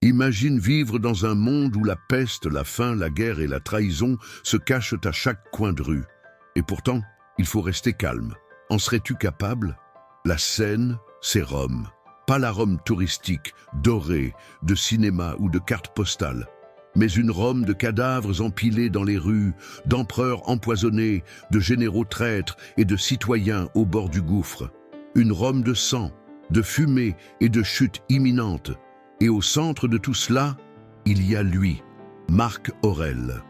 Imagine vivre dans un monde où la peste, la faim, la guerre et la trahison se cachent à chaque coin de rue. Et pourtant, il faut rester calme. En serais-tu capable? La scène, c'est Rome. Pas la Rome touristique, dorée, de cinéma ou de cartes postales, mais une Rome de cadavres empilés dans les rues, d'empereurs empoisonnés, de généraux traîtres et de citoyens au bord du gouffre. Une Rome de sang, de fumée et de chute imminente. Et au centre de tout cela, il y a lui, Marc Aurèle.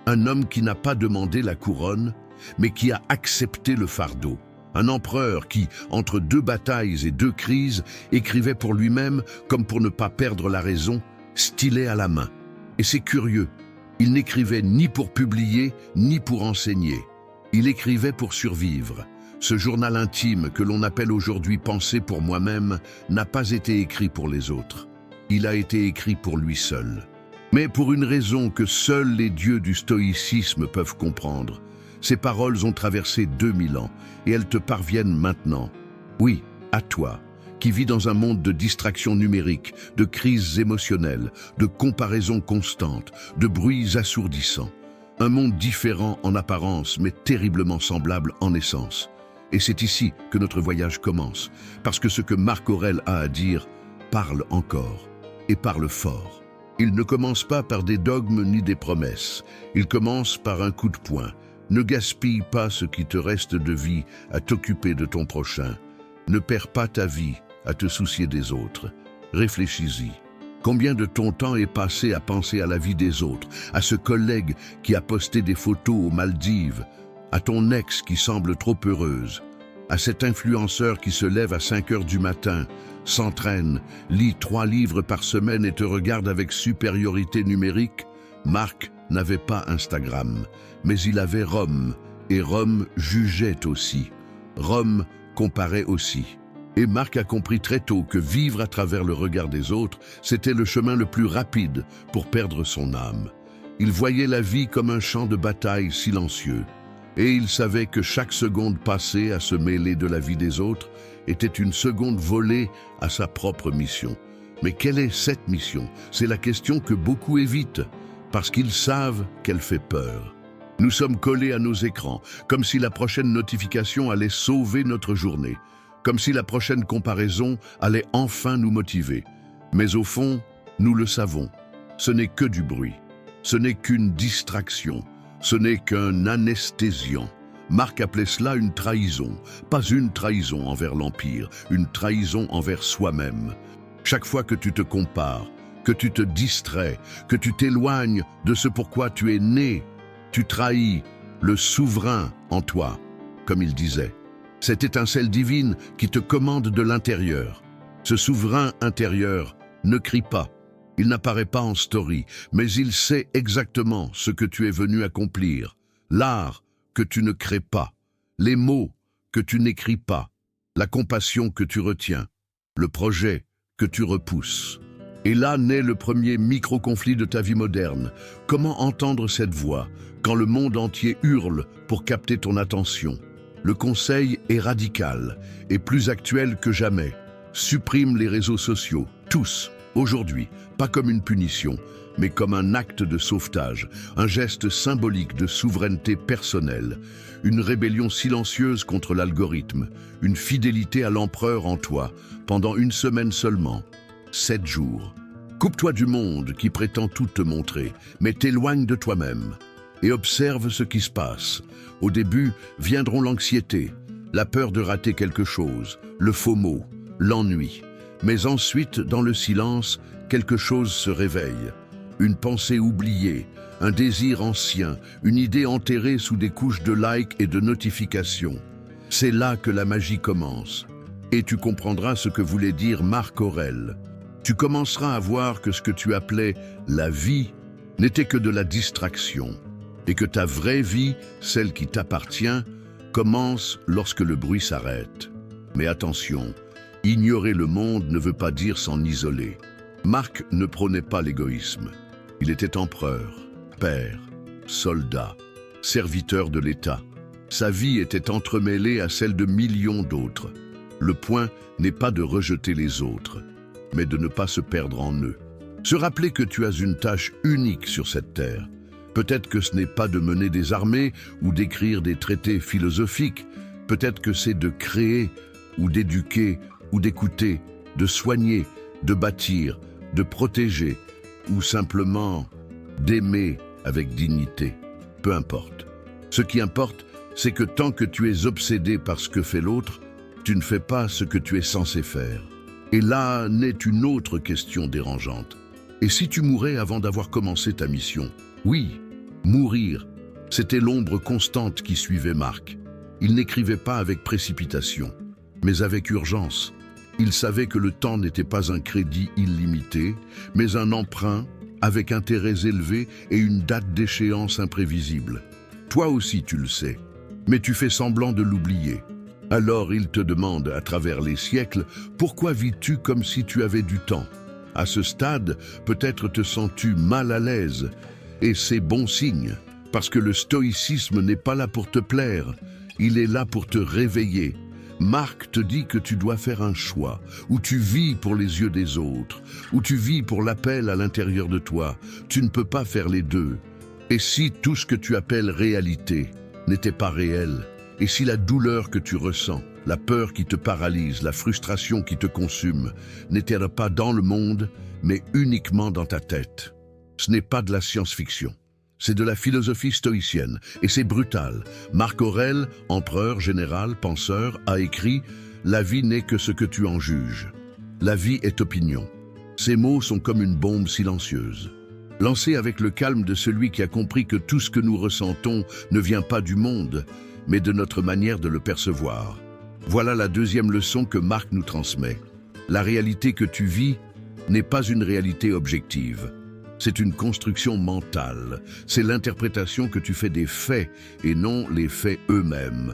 Un homme qui n'a pas demandé la couronne, mais qui a accepté le fardeau. Un empereur qui, entre deux batailles et deux crises, écrivait pour lui-même, comme pour ne pas perdre la raison, stylet à la main. Et c'est curieux, il n'écrivait ni pour publier, ni pour enseigner. Il écrivait pour survivre. Ce journal intime que l'on appelle aujourd'hui « Penser pour moi-même » n'a pas été écrit pour les autres. Il a été écrit pour lui seul. Mais pour une raison que seuls les dieux du stoïcisme peuvent comprendre. Ces paroles ont traversé 2000 ans et elles te parviennent maintenant. Oui, à toi, qui vis dans un monde de distractions numériques, de crises émotionnelles, de comparaisons constantes, de bruits assourdissants. Un monde différent en apparence, mais terriblement semblable en essence. Et c'est ici que notre voyage commence, parce que ce que Marc Aurèle a à dire parle encore, et parle fort. Il ne commence pas par des dogmes ni des promesses, il commence par un coup de poing. Ne gaspille pas ce qui te reste de vie à t'occuper de ton prochain. Ne perds pas ta vie à te soucier des autres. Réfléchis-y. Combien de ton temps est passé à penser à la vie des autres, à ce collègue qui a posté des photos aux Maldives, à ton ex qui semble trop heureuse, à cet influenceur qui se lève à 5 heures du matin, s'entraîne, lit 3 livres par semaine et te regarde avec supériorité numérique? Marc n'avait pas Instagram, mais il avait Rome, et Rome jugeait aussi. Rome comparait aussi. Et Marc a compris très tôt que vivre à travers le regard des autres, c'était le chemin le plus rapide pour perdre son âme. Il voyait la vie comme un champ de bataille silencieux, et il savait que chaque seconde passée à se mêler de la vie des autres était une seconde volée à sa propre mission. Mais quelle est cette mission? C'est la question que beaucoup évitent, parce qu'ils savent qu'elle fait peur. Nous sommes collés à nos écrans, comme si la prochaine notification allait sauver notre journée, comme si la prochaine comparaison allait enfin nous motiver. Mais au fond, nous le savons, ce n'est que du bruit, ce n'est qu'une distraction, ce n'est qu'un anesthésiant. Marc appelait cela une trahison, pas une trahison envers l'Empire, une trahison envers soi-même. Chaque fois que tu te compares, que tu te distrais, que tu t'éloignes de ce pourquoi tu es né, tu trahis le souverain en toi, comme il disait. Cette étincelle divine qui te commande de l'intérieur. Ce souverain intérieur ne crie pas, il n'apparaît pas en story, mais il sait exactement ce que tu es venu accomplir. L'art que tu ne crées pas, les mots que tu n'écris pas, la compassion que tu retiens, le projet que tu repousses. Et là naît le premier micro-conflit de ta vie moderne. Comment entendre cette voix quand le monde entier hurle pour capter ton attention? Le conseil est radical et plus actuel que jamais. Supprime les réseaux sociaux, tous, aujourd'hui, pas comme une punition, mais comme un acte de sauvetage, un geste symbolique de souveraineté personnelle, une rébellion silencieuse contre l'algorithme, une fidélité à l'empereur en toi, pendant 1 semaine seulement. 7 jours. Coupe-toi du monde qui prétend tout te montrer, mais t'éloigne de toi-même et observe ce qui se passe. Au début viendront l'anxiété, la peur de rater quelque chose, le FOMO, l'ennui. Mais ensuite, dans le silence, quelque chose se réveille. Une pensée oubliée, un désir ancien, une idée enterrée sous des couches de likes et de notifications. C'est là que la magie commence. Et tu comprendras ce que voulait dire Marc Aurèle. Tu commenceras à voir que ce que tu appelais la vie n'était que de la distraction et que ta vraie vie, celle qui t'appartient, commence lorsque le bruit s'arrête. Mais attention, ignorer le monde ne veut pas dire s'en isoler. Marc ne prônait pas l'égoïsme. Il était empereur, père, soldat, serviteur de l'État. Sa vie était entremêlée à celle de millions d'autres. Le point n'est pas de rejeter les autres, mais de ne pas se perdre en eux. Se rappeler que tu as une tâche unique sur cette terre. Peut-être que ce n'est pas de mener des armées ou d'écrire des traités philosophiques. Peut-être que c'est de créer ou d'éduquer ou d'écouter, de soigner, de bâtir, de protéger ou simplement d'aimer avec dignité. Peu importe. Ce qui importe, c'est que tant que tu es obsédé par ce que fait l'autre, tu ne fais pas ce que tu es censé faire. Et là naît une autre question dérangeante. Et si tu mourais avant d'avoir commencé ta mission? Oui, mourir, c'était l'ombre constante qui suivait Marc. Il n'écrivait pas avec précipitation, mais avec urgence. Il savait que le temps n'était pas un crédit illimité, mais un emprunt avec intérêts élevés et une date d'échéance imprévisible. Toi aussi tu le sais, mais tu fais semblant de l'oublier. Alors il te demande, à travers les siècles, pourquoi vis-tu comme si tu avais du temps? À ce stade, peut-être te sens-tu mal à l'aise, et c'est bon signe, parce que le stoïcisme n'est pas là pour te plaire, il est là pour te réveiller. Marc te dit que tu dois faire un choix, où tu vis pour les yeux des autres, où tu vis pour l'appel à l'intérieur de toi. Tu ne peux pas faire les deux. Et si tout ce que tu appelles réalité n'était pas réel, et si la douleur que tu ressens, la peur qui te paralyse, la frustration qui te consume, n'était pas dans le monde, mais uniquement dans ta tête. Ce n'est pas de la science-fiction. C'est de la philosophie stoïcienne, et c'est brutal. Marc Aurèle, empereur, général, penseur, a écrit « La vie n'est que ce que tu en juges. La vie est opinion. » Ces mots sont comme une bombe silencieuse. Lancés avec le calme de celui qui a compris que tout ce que nous ressentons ne vient pas du monde, mais de notre manière de le percevoir. Voilà la deuxième leçon que Marc nous transmet. La réalité que tu vis n'est pas une réalité objective. C'est une construction mentale. C'est l'interprétation que tu fais des faits et non les faits eux-mêmes.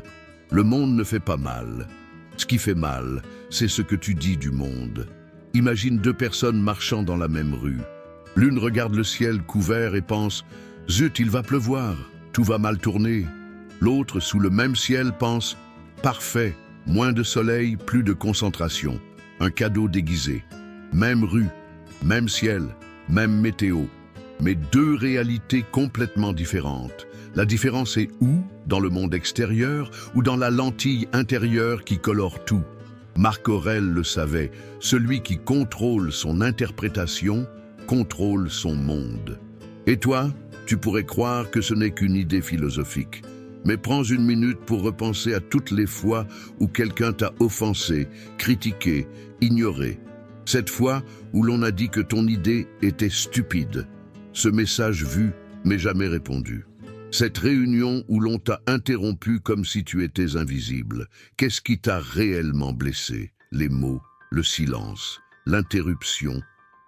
Le monde ne fait pas mal. Ce qui fait mal, c'est ce que tu dis du monde. Imagine deux personnes marchant dans la même rue. L'une regarde le ciel couvert et pense « Zut, il va pleuvoir, tout va mal tourner ». L'autre, sous le même ciel, pense « Parfait, moins de soleil, plus de concentration, un cadeau déguisé ». Même rue, même ciel, même météo, mais deux réalités complètement différentes. La différence est où? Dans le monde extérieur ou dans la lentille intérieure qui colore tout? Marc Aurèle le savait, celui qui contrôle son interprétation contrôle son monde. Et toi, tu pourrais croire que ce n'est qu'une idée philosophique. Mais prends une minute pour repenser à toutes les fois où quelqu'un t'a offensé, critiqué, ignoré. Cette fois où l'on a dit que ton idée était stupide. Ce message vu, mais jamais répondu. Cette réunion où l'on t'a interrompu comme si tu étais invisible. Qu'est-ce qui t'a réellement blessé? Les mots, le silence, l'interruption,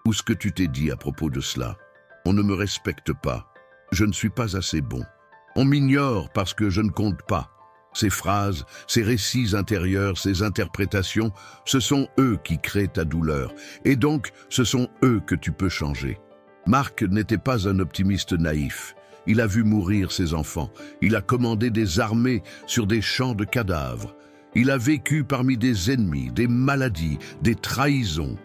ou ce que tu t'es dit à propos de cela. On ne me respecte pas. Je ne suis pas assez bon. On m'ignore parce que je ne compte pas. Ces phrases, ces récits intérieurs, ces interprétations, ce sont eux qui créent ta douleur. Et donc, ce sont eux que tu peux changer. Marc n'était pas un optimiste naïf. Il a vu mourir ses enfants. Il a commandé des armées sur des champs de cadavres. Il a vécu parmi des ennemis, des maladies, des trahisons.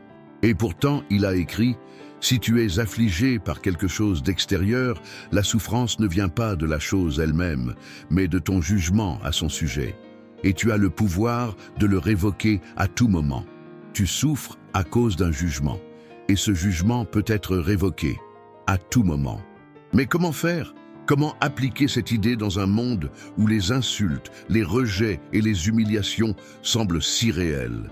Et pourtant, il a écrit « Si tu es affligé par quelque chose d'extérieur, la souffrance ne vient pas de la chose elle-même, mais de ton jugement à son sujet. Et tu as le pouvoir de le révoquer à tout moment. Tu souffres à cause d'un jugement, et ce jugement peut être révoqué à tout moment. Mais comment faire? Comment appliquer cette idée dans un monde où les insultes, les rejets et les humiliations semblent si réels?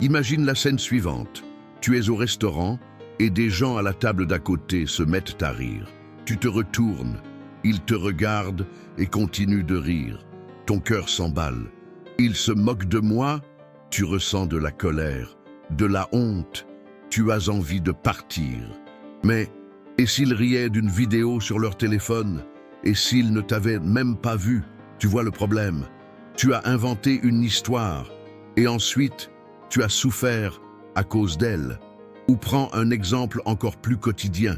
Imagine la scène suivante. Tu es au restaurant, et des gens à la table d'à côté se mettent à rire. Tu te retournes, ils te regardent et continuent de rire. Ton cœur s'emballe. Ils se moquent de moi, tu ressens de la colère, de la honte. Tu as envie de partir. Mais, et s'ils riaient d'une vidéo sur leur téléphone? Et s'ils ne t'avaient même pas vu? Tu vois le problème. Tu as inventé une histoire, et ensuite, tu as souffert à cause d'elle. Ou prends un exemple encore plus quotidien.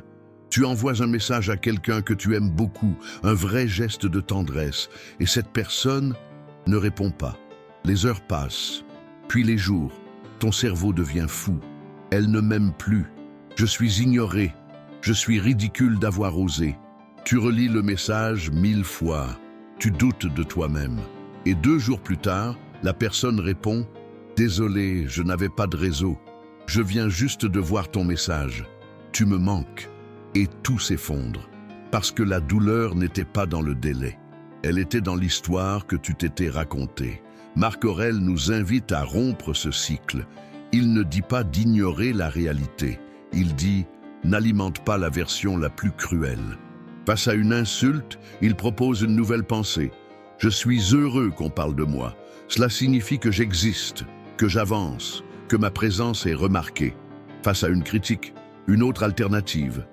Tu envoies un message à quelqu'un que tu aimes beaucoup, un vrai geste de tendresse, et cette personne ne répond pas. Les heures passent, puis les jours. Ton cerveau devient fou. Elle ne m'aime plus. Je suis ignoré. Je suis ridicule d'avoir osé. Tu relis le message 1000 fois. Tu doutes de toi-même. Et 2 jours plus tard, la personne répond « Désolé, je n'avais pas de réseau. Je viens juste de voir ton message. Tu me manques. » Et tout s'effondre. Parce que la douleur n'était pas dans le délai. Elle était dans l'histoire que tu t'étais racontée. Marc Aurèle nous invite à rompre ce cycle. Il ne dit pas d'ignorer la réalité. Il dit « N'alimente pas la version la plus cruelle ». Face à une insulte, il propose une nouvelle pensée. « Je suis heureux qu'on parle de moi. Cela signifie que j'existe, que j'avance, que ma présence est remarquée. » Face à une critique, une autre alternative.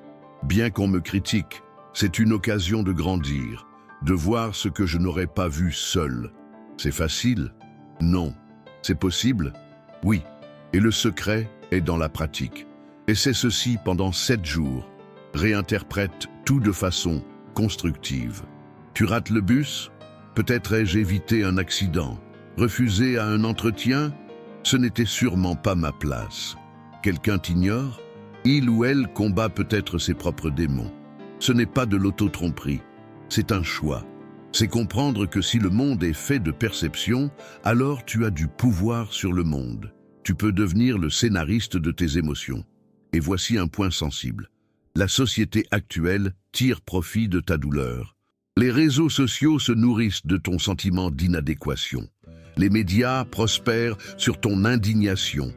Bien qu'on me critique, c'est une occasion de grandir, de voir ce que je n'aurais pas vu seul. C'est facile? Non. C'est possible? Oui. Et le secret est dans la pratique. Et c'est ceci pendant 7 jours. Réinterprète tout de façon constructive. Tu rates le bus? Peut-être ai-je évité un accident. Refusé à un entretien? Ce n'était sûrement pas ma place. Quelqu'un t'ignore? Il ou elle combat peut-être ses propres démons. Ce n'est pas de l'auto-tromperie, c'est un choix. C'est comprendre que si le monde est fait de perception, alors tu as du pouvoir sur le monde. Tu peux devenir le scénariste de tes émotions. Et voici un point sensible. La société actuelle tire profit de ta douleur. Les réseaux sociaux se nourrissent de ton sentiment d'inadéquation. Les médias prospèrent sur ton indignation.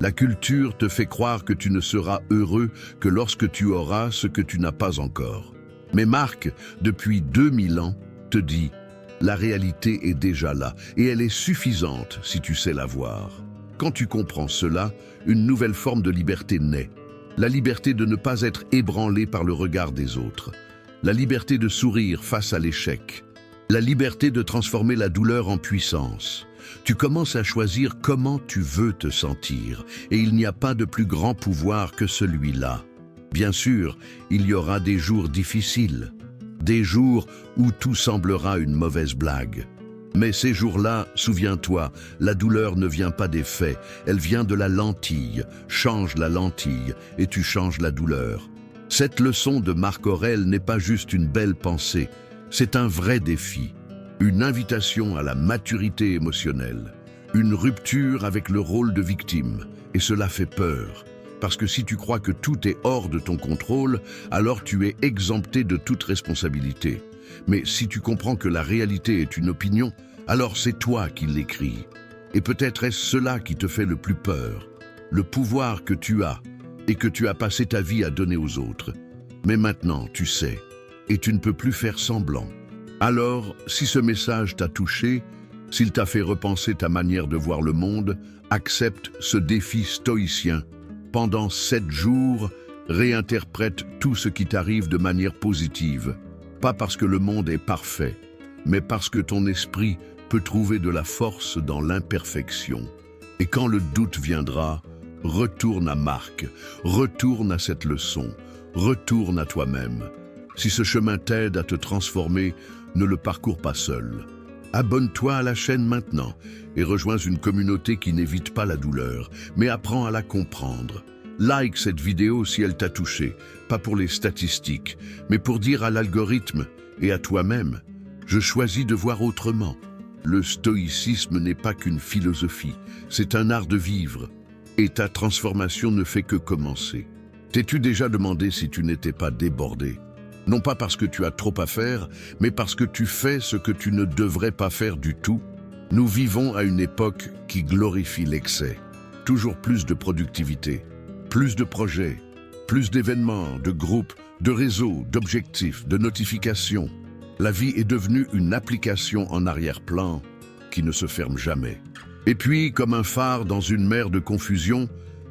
La culture te fait croire que tu ne seras heureux que lorsque tu auras ce que tu n'as pas encore. Mais Marc, depuis 2000 ans, te dit « La réalité est déjà là et elle est suffisante si tu sais la voir. » Quand tu comprends cela, une nouvelle forme de liberté naît. La liberté de ne pas être ébranlé par le regard des autres. La liberté de sourire face à l'échec. La liberté de transformer la douleur en puissance. Tu commences à choisir comment tu veux te sentir, et il n'y a pas de plus grand pouvoir que celui-là. Bien sûr, il y aura des jours difficiles, des jours où tout semblera une mauvaise blague. Mais ces jours-là, souviens-toi, la douleur ne vient pas des faits, elle vient de la lentille. Change la lentille et tu changes la douleur. Cette leçon de Marc Aurèle n'est pas juste une belle pensée, c'est un vrai défi. Une invitation à la maturité émotionnelle, une rupture avec le rôle de victime, et cela fait peur. Parce que si tu crois que tout est hors de ton contrôle, alors tu es exempté de toute responsabilité. Mais si tu comprends que la réalité est une opinion, alors c'est toi qui l'écris. Et peut-être est-ce cela qui te fait le plus peur, le pouvoir que tu as et que tu as passé ta vie à donner aux autres. Mais maintenant, tu sais, et tu ne peux plus faire semblant. Alors, si ce message t'a touché, s'il t'a fait repenser ta manière de voir le monde, accepte ce défi stoïcien. Pendant 7 jours, réinterprète tout ce qui t'arrive de manière positive. Pas parce que le monde est parfait, mais parce que ton esprit peut trouver de la force dans l'imperfection. Et quand le doute viendra, retourne à Marc, retourne à cette leçon, retourne à toi-même. Si ce chemin t'aide à te transformer, ne le parcours pas seul. Abonne-toi à la chaîne maintenant et rejoins une communauté qui n'évite pas la douleur, mais apprend à la comprendre. Like cette vidéo si elle t'a touché, pas pour les statistiques, mais pour dire à l'algorithme et à toi-même, je choisis de voir autrement. Le stoïcisme n'est pas qu'une philosophie, c'est un art de vivre, et ta transformation ne fait que commencer. T'es-tu déjà demandé si tu n'étais pas débordé? Non pas parce que tu as trop à faire, mais parce que tu fais ce que tu ne devrais pas faire du tout. Nous vivons à une époque qui glorifie l'excès. Toujours plus de productivité, plus de projets, plus d'événements, de groupes, de réseaux, d'objectifs, de notifications. La vie est devenue une application en arrière-plan qui ne se ferme jamais. Et puis, comme un phare dans une mer de confusion,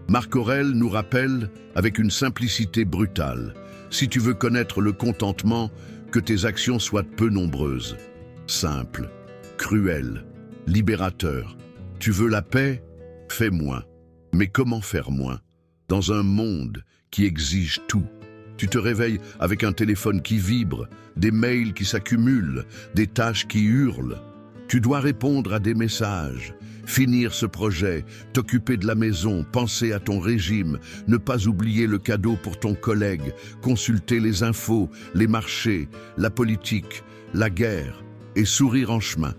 Marc Aurèle nous rappelle avec une simplicité brutale: si tu veux connaître le contentement, que tes actions soient peu nombreuses. Simple, cruel, libérateur. Tu veux la paix? Fais moins. Mais comment faire moins? Dans un monde qui exige tout. Tu te réveilles avec un téléphone qui vibre, des mails qui s'accumulent, des tâches qui hurlent. Tu dois répondre à des messages Finir ce projet, t'occuper de la maison, penser à ton régime, ne pas oublier le cadeau pour ton collègue, consulter les infos, les marchés, la politique, la guerre, et sourire en chemin.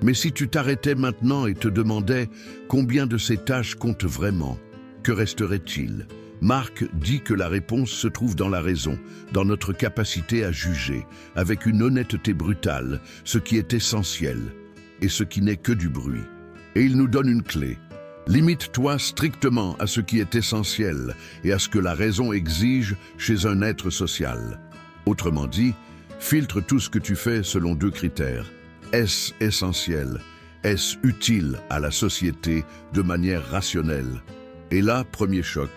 Mais si tu t'arrêtais maintenant et te demandais combien de ces tâches comptent vraiment, que resterait-il? Marc dit que la réponse se trouve dans la raison, dans notre capacité à juger, avec une honnêteté brutale, ce qui est essentiel et ce qui n'est que du bruit. Et il nous donne une clé. Limite-toi strictement à ce qui est essentiel et à ce que la raison exige chez un être social. Autrement dit, filtre tout ce que tu fais selon 2 critères. Est-ce essentiel? Est-ce utile à la société de manière rationnelle? Et là, premier choc,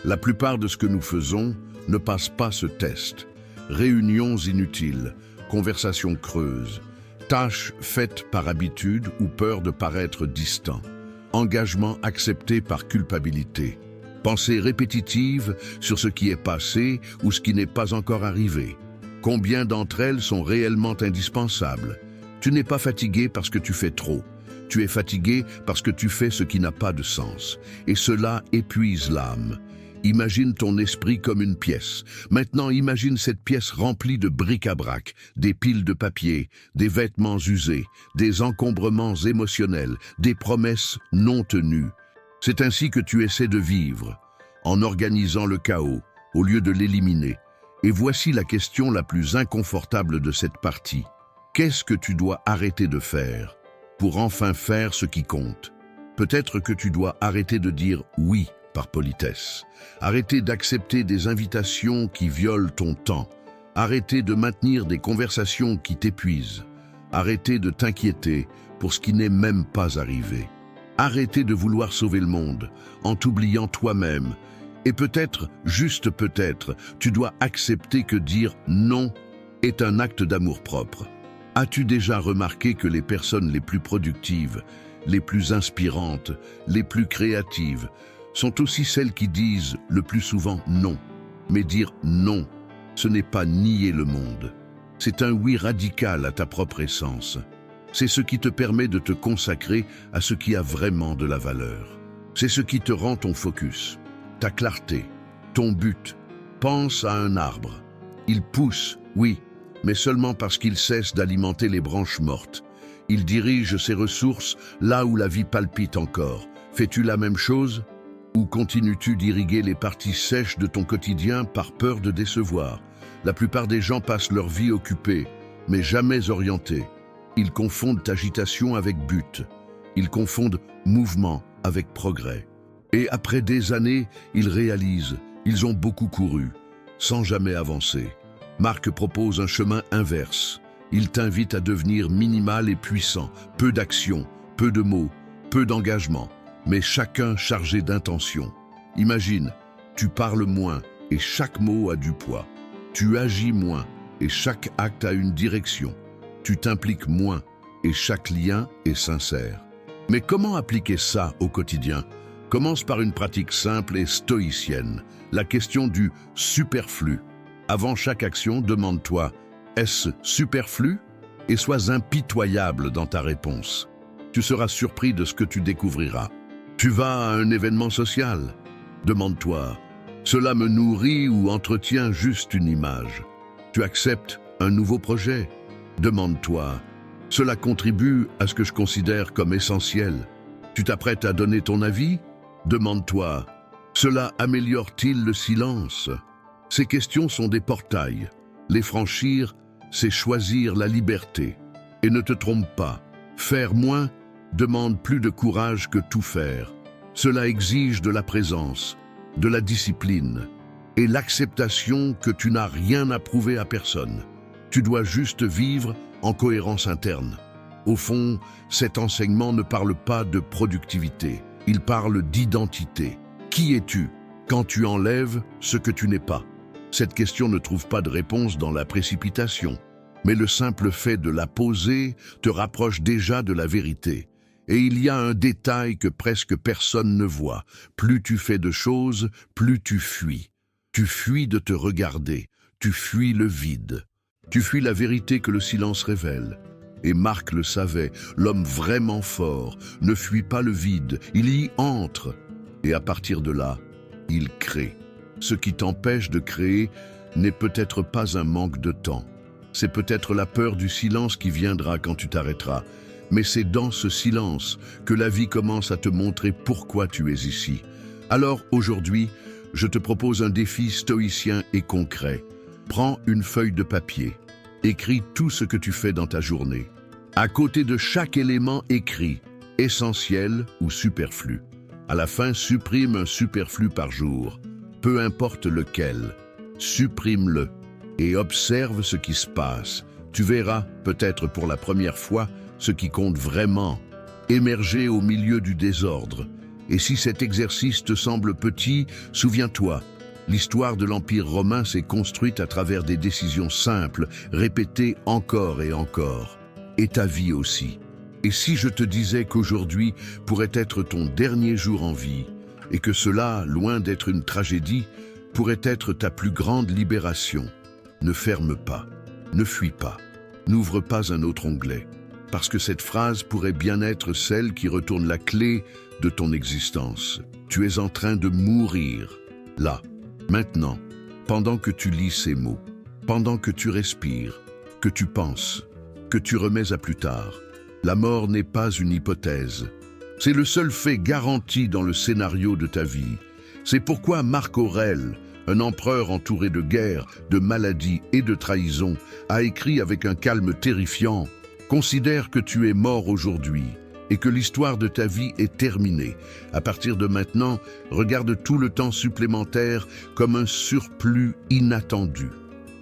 la plupart de ce que nous faisons ne passe pas ce test. Réunions inutiles, conversations creuses, tâches faites par habitude ou peur de paraître distant, engagement accepté par culpabilité, pensées répétitives sur ce qui est passé ou ce qui n'est pas encore arrivé. Combien d'entre elles sont réellement indispensables? Tu n'es pas fatigué parce que tu fais trop. Tu es fatigué parce que tu fais ce qui n'a pas de sens. Et cela épuise l'âme. Imagine ton esprit comme une pièce. Maintenant, imagine cette pièce remplie de bric-à-brac, des piles de papier, des vêtements usés, des encombrements émotionnels, des promesses non tenues. C'est ainsi que tu essaies de vivre, en organisant le chaos, au lieu de l'éliminer. Et voici la question la plus inconfortable de cette partie. Qu'est-ce que tu dois arrêter de faire pour enfin faire ce qui compte? Peut-être que tu dois arrêter de dire oui par politesse, arrêter d'accepter des invitations qui violent ton temps, arrêter de maintenir des conversations qui t'épuisent, arrêter de t'inquiéter pour ce qui n'est même pas arrivé, arrêter de vouloir sauver le monde en t'oubliant toi-même. Et peut-être, juste peut-être, tu dois accepter que dire non est un acte d'amour-propre. As-tu déjà remarqué que les personnes les plus productives, les plus inspirantes, les plus créatives, sont aussi celles qui disent le plus souvent non? Mais dire non, ce n'est pas nier le monde. C'est un oui radical à ta propre essence. C'est ce qui te permet de te consacrer à ce qui a vraiment de la valeur. C'est ce qui te rend ton focus, ta clarté, ton but. Pense à un arbre. Il pousse, oui, mais seulement parce qu'il cesse d'alimenter les branches mortes. Il dirige ses ressources là où la vie palpite encore. Fais-tu la même chose? Ou continues-tu d'irriguer les parties sèches de ton quotidien par peur de décevoir? La plupart des gens passent leur vie occupés, mais jamais orientés. Ils confondent agitation avec but. Ils confondent mouvement avec progrès. Et après des années, ils réalisent, ils ont beaucoup couru, sans jamais avancer. Marc propose un chemin inverse. Il t'invite à devenir minimal et puissant, peu d'action, peu de mots, peu d'engagement, mais chacun chargé d'intention. Imagine, tu parles moins et chaque mot a du poids. Tu agis moins et chaque acte a une direction. Tu t'impliques moins et chaque lien est sincère. Mais comment appliquer ça au quotidien? Commence par une pratique simple et stoïcienne, la question du superflu. Avant chaque action, demande-toi, est-ce superflu? Et sois impitoyable dans ta réponse. Tu seras surpris de ce que tu découvriras. Tu vas à un événement social? Demande-toi, cela me nourrit ou entretient juste une image? Tu acceptes un nouveau projet? Demande-toi, cela contribue à ce que je considère comme essentiel? Tu t'apprêtes à donner ton avis? Demande-toi, cela améliore-t-il le silence? Ces questions sont des portails. Les franchir, c'est choisir la liberté. Et ne te trompe pas, faire moins demande plus de courage que tout faire. Cela exige de la présence, de la discipline et l'acceptation que tu n'as rien à prouver à personne. Tu dois juste vivre en cohérence interne. Au fond, cet enseignement ne parle pas de productivité, il parle d'identité. Qui es-tu quand tu enlèves ce que tu n'es pas? Cette question ne trouve pas de réponse dans la précipitation, mais le simple fait de la poser te rapproche déjà de la vérité. Et il y a un détail que presque personne ne voit. Plus tu fais de choses, plus tu fuis. Tu fuis de te regarder, tu fuis le vide. Tu fuis la vérité que le silence révèle. Et Marc le savait, l'homme vraiment fort ne fuit pas le vide, il y entre. Et à partir de là, il crée. Ce qui t'empêche de créer n'est peut-être pas un manque de temps. C'est peut-être la peur du silence qui viendra quand tu t'arrêteras. Mais c'est dans ce silence que la vie commence à te montrer pourquoi tu es ici. Alors aujourd'hui, je te propose un défi stoïcien et concret. Prends une feuille de papier. Écris tout ce que tu fais dans ta journée. À côté de chaque élément écrit, essentiel ou superflu. À la fin, supprime un superflu par jour. Peu importe lequel, supprime-le et observe ce qui se passe. Tu verras, peut-être pour la première fois, ce qui compte vraiment, émerger au milieu du désordre. Et si cet exercice te semble petit, souviens-toi, l'histoire de l'Empire romain s'est construite à travers des décisions simples, répétées encore et encore. Et ta vie aussi. Et si je te disais qu'aujourd'hui pourrait être ton dernier jour en vie, et que cela, loin d'être une tragédie, pourrait être ta plus grande libération, ne ferme pas, ne fuis pas, n'ouvre pas un autre onglet, parce que cette phrase pourrait bien être celle qui retourne la clé de ton existence. Tu es en train de mourir, là, maintenant, pendant que tu lis ces mots, pendant que tu respires, que tu penses, que tu remets à plus tard. La mort n'est pas une hypothèse. C'est le seul fait garanti dans le scénario de ta vie. C'est pourquoi Marc Aurèle, un empereur entouré de guerres, de maladies et de trahisons, a écrit avec un calme terrifiant « Considère que tu es mort aujourd'hui et que l'histoire de ta vie est terminée. À partir de maintenant, regarde tout le temps supplémentaire comme un surplus inattendu. »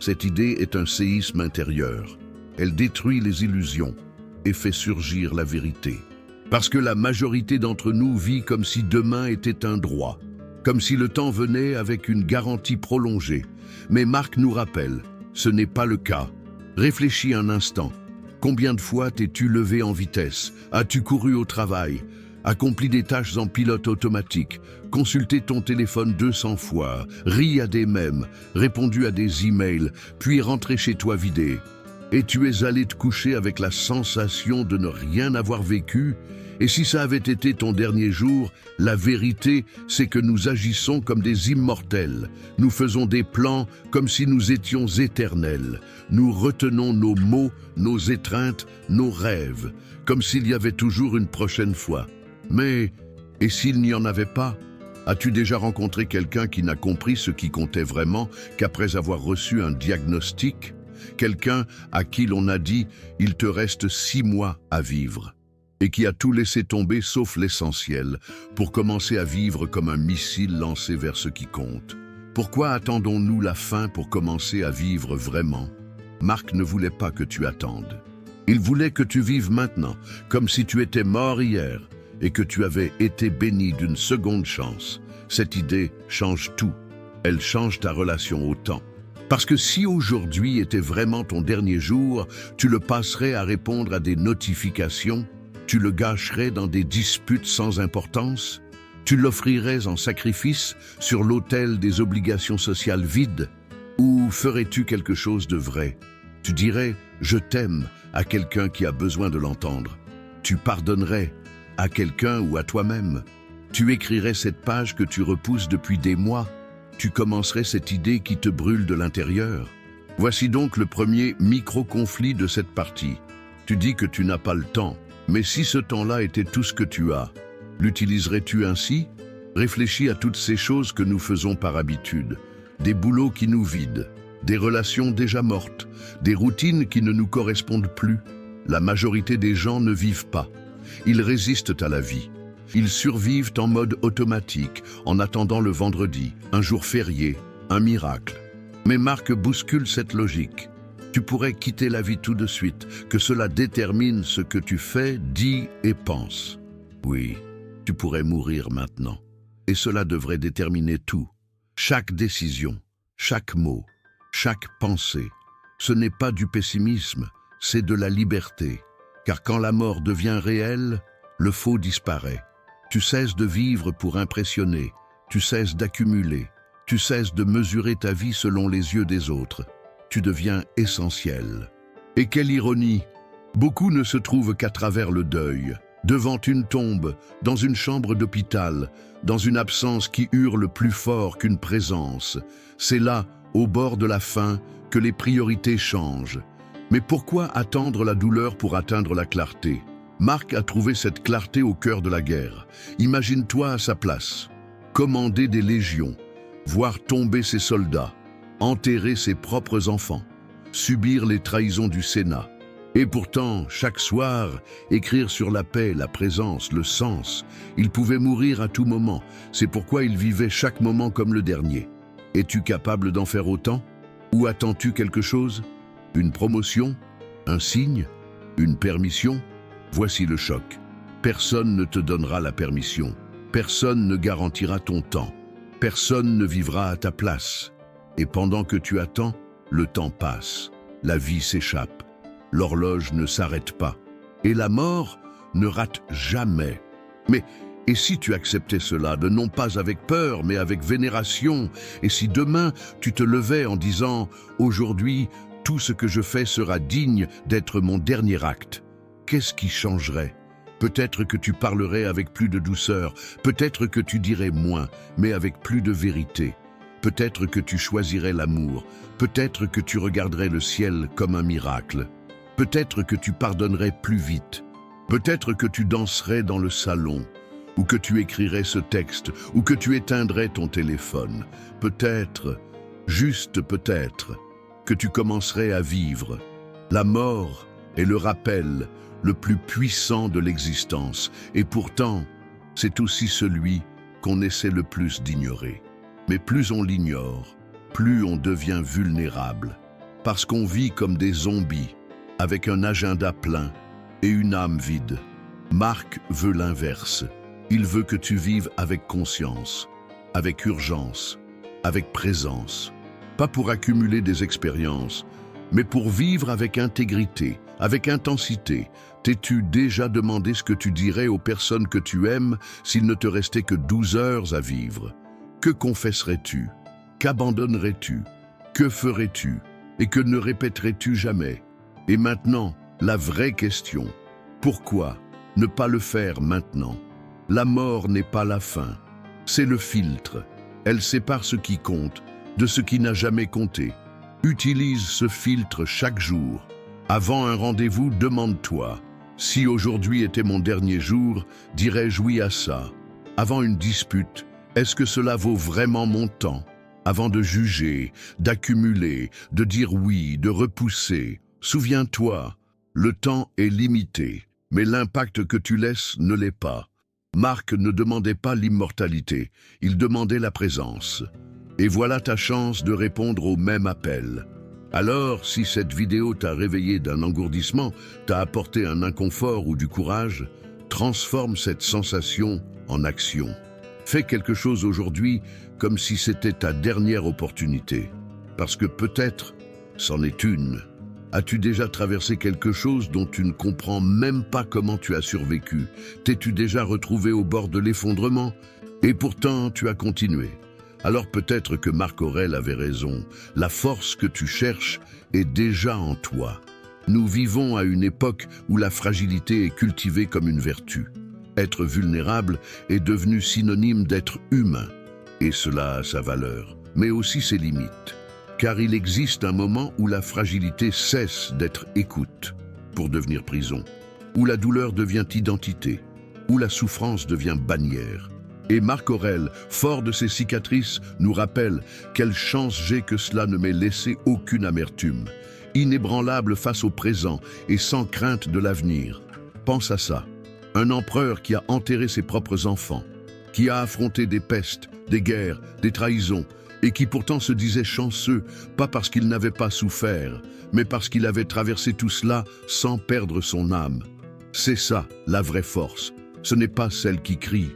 Cette idée est un séisme intérieur. Elle détruit les illusions et fait surgir la vérité. Parce que la majorité d'entre nous vit comme si demain était un droit, comme si le temps venait avec une garantie prolongée. Mais Marc nous rappelle, ce n'est pas le cas. Réfléchis un instant. Combien de fois t'es-tu levé en vitesse? As-tu couru au travail? Accompli des tâches en pilote automatique? Consulté ton téléphone 200 fois? Ri à des mèmes? Répondu à des emails? Puis rentré chez toi vidé? Et tu es allé te coucher avec la sensation de ne rien avoir vécu? Et si ça avait été ton dernier jour, la vérité, c'est que nous agissons comme des immortels. Nous faisons des plans comme si nous étions éternels. Nous retenons nos mots, nos étreintes, nos rêves, comme s'il y avait toujours une prochaine fois. Mais, et s'il n'y en avait pas? As-tu déjà rencontré quelqu'un qui n'a compris ce qui comptait vraiment qu'après avoir reçu un diagnostic? Quelqu'un à qui l'on a dit « il te reste 6 mois à vivre » et qui a tout laissé tomber sauf l'essentiel pour commencer à vivre comme un missile lancé vers ce qui compte. Pourquoi attendons-nous la fin pour commencer à vivre vraiment? Marc ne voulait pas que tu attendes. Il voulait que tu vives maintenant, comme si tu étais mort hier et que tu avais été béni d'une seconde chance. Cette idée change tout. Elle change ta relation au temps. Parce que si aujourd'hui était vraiment ton dernier jour, tu le passerais à répondre à des notifications, tu le gâcherais dans des disputes sans importance, tu l'offrirais en sacrifice sur l'autel des obligations sociales vides, ou ferais-tu quelque chose de vrai? Tu dirais « je t'aime » à quelqu'un qui a besoin de l'entendre. Tu pardonnerais à quelqu'un ou à toi-même. Tu écrirais cette page que tu repousses depuis des mois. Tu commencerais cette idée qui te brûle de l'intérieur. Voici donc le premier micro-conflit de cette partie. Tu dis que tu n'as pas le temps, mais si ce temps-là était tout ce que tu as, l'utiliserais-tu ainsi? Réfléchis à toutes ces choses que nous faisons par habitude. Des boulots qui nous vident, des relations déjà mortes, des routines qui ne nous correspondent plus. La majorité des gens ne vivent pas. Ils résistent à la vie. Ils survivent en mode automatique, en attendant le vendredi, un jour férié, un miracle. Mais Marc bouscule cette logique. Tu pourrais quitter la vie tout de suite, que cela détermine ce que tu fais, dis et penses. Oui, tu pourrais mourir maintenant. Et cela devrait déterminer tout. Chaque décision, chaque mot, chaque pensée. Ce n'est pas du pessimisme, c'est de la liberté. Car quand la mort devient réelle, le faux disparaît. Tu cesses de vivre pour impressionner, tu cesses d'accumuler, tu cesses de mesurer ta vie selon les yeux des autres. Tu deviens essentiel. Et quelle ironie! Beaucoup ne se trouvent qu'à travers le deuil, devant une tombe, dans une chambre d'hôpital, dans une absence qui hurle plus fort qu'une présence. C'est là, au bord de la fin, que les priorités changent. Mais pourquoi attendre la douleur pour atteindre la clarté? Marc a trouvé cette clarté au cœur de la guerre. Imagine-toi à sa place. Commander des légions, voir tomber ses soldats, enterrer ses propres enfants, subir les trahisons du Sénat. Et pourtant, chaque soir, écrire sur la paix, la présence, le sens. Il pouvait mourir à tout moment. C'est pourquoi il vivait chaque moment comme le dernier. Es-tu capable d'en faire autant? Ou attends-tu quelque chose? Une promotion? Un signe? Une permission? Voici le choc. Personne ne te donnera la permission. Personne ne garantira ton temps. Personne ne vivra à ta place. Et pendant que tu attends, le temps passe. La vie s'échappe. L'horloge ne s'arrête pas. Et la mort ne rate jamais. Mais, et si tu acceptais cela, de non pas avec peur, mais avec vénération? Et si demain, tu te levais en disant « Aujourd'hui, tout ce que je fais sera digne d'être mon dernier acte », qu'est-ce qui changerait? Peut-être que tu parlerais avec plus de douceur, peut-être que tu dirais moins, mais avec plus de vérité. Peut-être que tu choisirais l'amour, peut-être que tu regarderais le ciel comme un miracle. Peut-être que tu pardonnerais plus vite. Peut-être que tu danserais dans le salon, ou que tu écrirais ce texte, ou que tu éteindrais ton téléphone. Peut-être, juste peut-être, que tu commencerais à vivre. La mort est le rappel le plus puissant de l'existence, et pourtant, c'est aussi celui qu'on essaie le plus d'ignorer. Mais plus on l'ignore, plus on devient vulnérable, parce qu'on vit comme des zombies, avec un agenda plein et une âme vide. Marc veut l'inverse. Il veut que tu vives avec conscience, avec urgence, avec présence. Pas pour accumuler des expériences, mais pour vivre avec intégrité, avec intensité. T'es-tu déjà demandé ce que tu dirais aux personnes que tu aimes s'il ne te restait que 12 heures à vivre? Que confesserais-tu? Qu'abandonnerais-tu? Que ferais-tu? Et que ne répéterais-tu jamais? Et maintenant, la vraie question, pourquoi ne pas le faire maintenant? La mort n'est pas la fin, c'est le filtre. Elle sépare ce qui compte de ce qui n'a jamais compté. Utilise ce filtre chaque jour. Avant un rendez-vous, demande-toi, si aujourd'hui était mon dernier jour, dirais-je oui à ça? Avant une dispute, est-ce que cela vaut vraiment mon temps? Avant de juger, d'accumuler, de dire oui, de repousser, souviens-toi, le temps est limité, mais l'impact que tu laisses ne l'est pas. Marc ne demandait pas l'immortalité, il demandait la présence. Et voilà ta chance de répondre au même appel. Alors, si cette vidéo t'a réveillé d'un engourdissement, t'a apporté un inconfort ou du courage, transforme cette sensation en action. Fais quelque chose aujourd'hui comme si c'était ta dernière opportunité. Parce que peut-être, c'en est une. As-tu déjà traversé quelque chose dont tu ne comprends même pas comment tu as survécu? T'es-tu déjà retrouvé au bord de l'effondrement? Et pourtant, tu as continué. Alors peut-être que Marc Aurèle avait raison. La force que tu cherches est déjà en toi. Nous vivons à une époque où la fragilité est cultivée comme une vertu. Être vulnérable est devenu synonyme d'être humain. Et cela a sa valeur, mais aussi ses limites. Car il existe un moment où la fragilité cesse d'être écoute pour devenir prison, où la douleur devient identité, où la souffrance devient bannière. Et Marc Aurèle, fort de ses cicatrices, nous rappelle « Quelle chance j'ai que cela ne m'ait laissé aucune amertume, inébranlable face au présent et sans crainte de l'avenir. » Pense à ça. Un empereur qui a enterré ses propres enfants, qui a affronté des pestes, des guerres, des trahisons, et qui pourtant se disait chanceux, pas parce qu'il n'avait pas souffert, mais parce qu'il avait traversé tout cela sans perdre son âme. C'est ça, la vraie force. Ce n'est pas celle qui crie,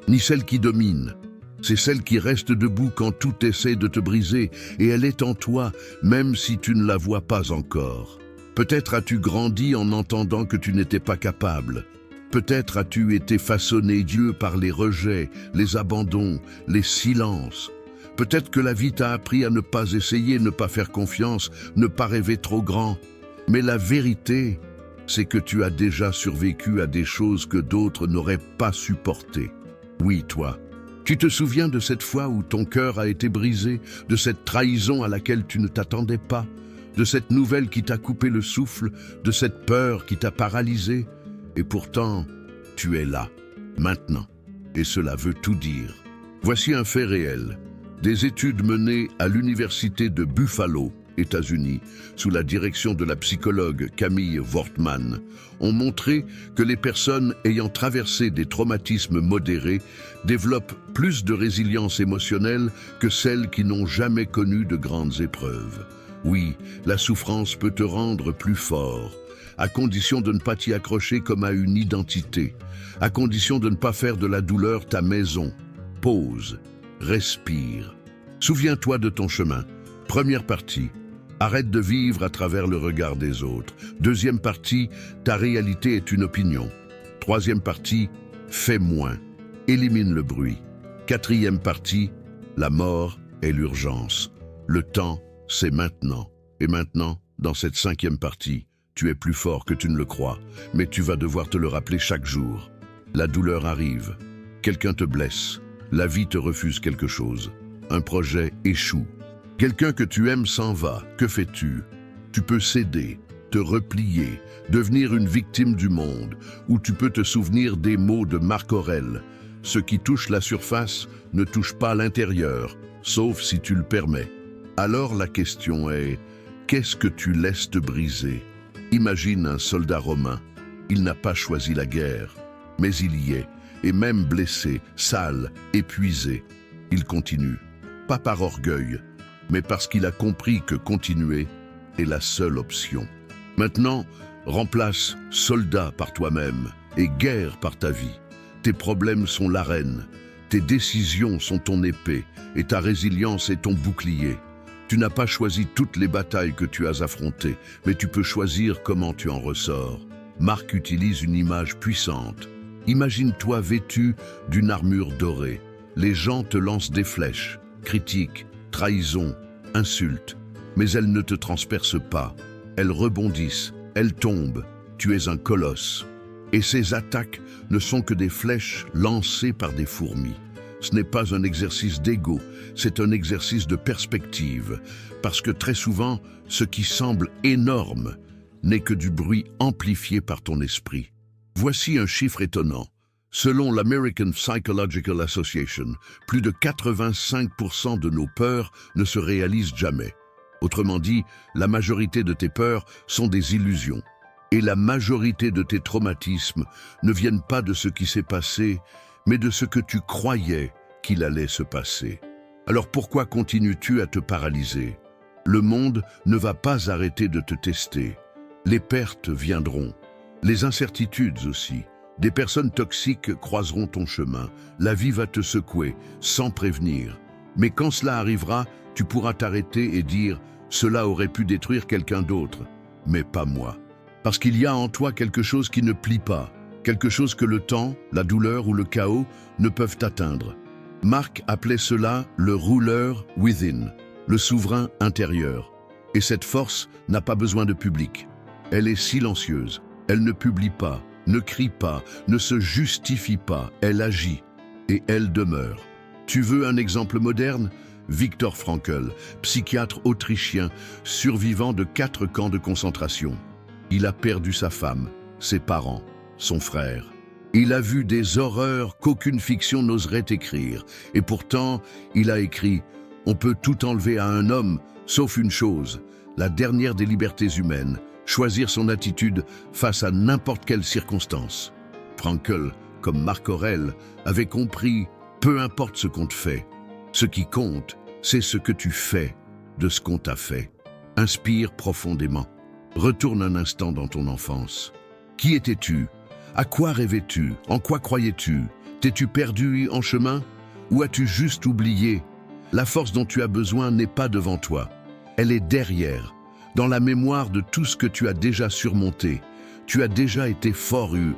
ni celle qui domine. C'est celle qui reste debout quand tout essaie de te briser, et elle est en toi, même si tu ne la vois pas encore. Peut-être as-tu grandi en entendant que tu n'étais pas capable. Peut-être as-tu été façonné Dieu par les rejets, les abandons, les silences. Peut-être que la vie t'a appris à ne pas essayer, ne pas faire confiance, ne pas rêver trop grand. Mais la vérité, c'est que tu as déjà survécu à des choses que d'autres n'auraient pas supportées. Oui, toi. Tu te souviens de cette fois où ton cœur a été brisé, de cette trahison à laquelle tu ne t'attendais pas, de cette nouvelle qui t'a coupé le souffle, de cette peur qui t'a paralysé? Et pourtant, tu es là, maintenant. Et cela veut tout dire. Voici un fait réel. Des études menées à l'université de Buffalo, États-Unis, sous la direction de la psychologue Camille Wortmann, ont montré que les personnes ayant traversé des traumatismes modérés développent plus de résilience émotionnelle que celles qui n'ont jamais connu de grandes épreuves. Oui, la souffrance peut te rendre plus fort, à condition de ne pas t'y accrocher comme à une identité, à condition de ne pas faire de la douleur ta maison. Pause, respire. Souviens-toi de ton chemin. Première partie. Arrête de vivre à travers le regard des autres. Deuxième partie, ta réalité est une opinion. Troisième partie, fais moins. Élimine le bruit. Quatrième partie, la mort est l'urgence. Le temps, c'est maintenant. Et maintenant, dans cette cinquième partie, tu es plus fort que tu ne le crois, mais tu vas devoir te le rappeler chaque jour. La douleur arrive. Quelqu'un te blesse. La vie te refuse quelque chose. Un projet échoue. Quelqu'un que tu aimes s'en va. Que fais-tu? Tu peux céder, te replier, devenir une victime du monde, ou tu peux te souvenir des mots de Marc Aurèle. Ce qui touche la surface ne touche pas l'intérieur, sauf si tu le permets. Alors la question est, qu'est-ce que tu laisses te briser? Imagine un soldat romain. Il n'a pas choisi la guerre, mais il y est, et même blessé, sale, épuisé. Il continue, pas par orgueil, mais parce qu'il a compris que continuer est la seule option. Maintenant, remplace soldat par toi-même et guerre par ta vie. Tes problèmes sont l'arène, tes décisions sont ton épée et ta résilience est ton bouclier. Tu n'as pas choisi toutes les batailles que tu as affrontées, mais tu peux choisir comment tu en ressors. Marc utilise une image puissante. Imagine-toi vêtu d'une armure dorée. Les gens te lancent des flèches, critiques, trahison, insultes, mais elles ne te transpercent pas. Elles rebondissent, elles tombent. Tu es un colosse. Et ces attaques ne sont que des flèches lancées par des fourmis. Ce n'est pas un exercice d'ego, c'est un exercice de perspective, parce que très souvent, ce qui semble énorme n'est que du bruit amplifié par ton esprit. Voici un chiffre étonnant. Selon l'American Psychological Association, plus de 85% de nos peurs ne se réalisent jamais. Autrement dit, la majorité de tes peurs sont des illusions. Et la majorité de tes traumatismes ne viennent pas de ce qui s'est passé, mais de ce que tu croyais qu'il allait se passer. Alors pourquoi continues-tu à te paralyser? Le monde ne va pas arrêter de te tester. Les pertes viendront, les incertitudes aussi. Des personnes toxiques croiseront ton chemin. La vie va te secouer, sans prévenir. Mais quand cela arrivera, tu pourras t'arrêter et dire « Cela aurait pu détruire quelqu'un d'autre, mais pas moi ». Parce qu'il y a en toi quelque chose qui ne plie pas, quelque chose que le temps, la douleur ou le chaos ne peuvent atteindre. Marc appelait cela le ruler within, le souverain intérieur. Et cette force n'a pas besoin de public. Elle est silencieuse, elle ne publie pas, ne crie pas, ne se justifie pas, elle agit et elle demeure. Tu veux un exemple moderne? Viktor Frankl, psychiatre autrichien, survivant de 4 camps de concentration. Il a perdu sa femme, ses parents, son frère. Il a vu des horreurs qu'aucune fiction n'oserait écrire. Et pourtant, il a écrit « On peut tout enlever à un homme, sauf une chose, la dernière des libertés humaines, choisir son attitude face à n'importe quelle circonstance. » Frankl, comme Marc Aurèle, avait compris « Peu importe ce qu'on te fait, ce qui compte, c'est ce que tu fais de ce qu'on t'a fait. » Inspire profondément. Retourne un instant dans ton enfance. Qui étais-tu? À quoi rêvais-tu? En quoi croyais-tu? T'es-tu perdu en chemin? Ou as-tu juste oublié? La force dont tu as besoin n'est pas devant toi. Elle est derrière, dans la mémoire de tout ce que tu as déjà surmonté. Tu as déjà été fort eu.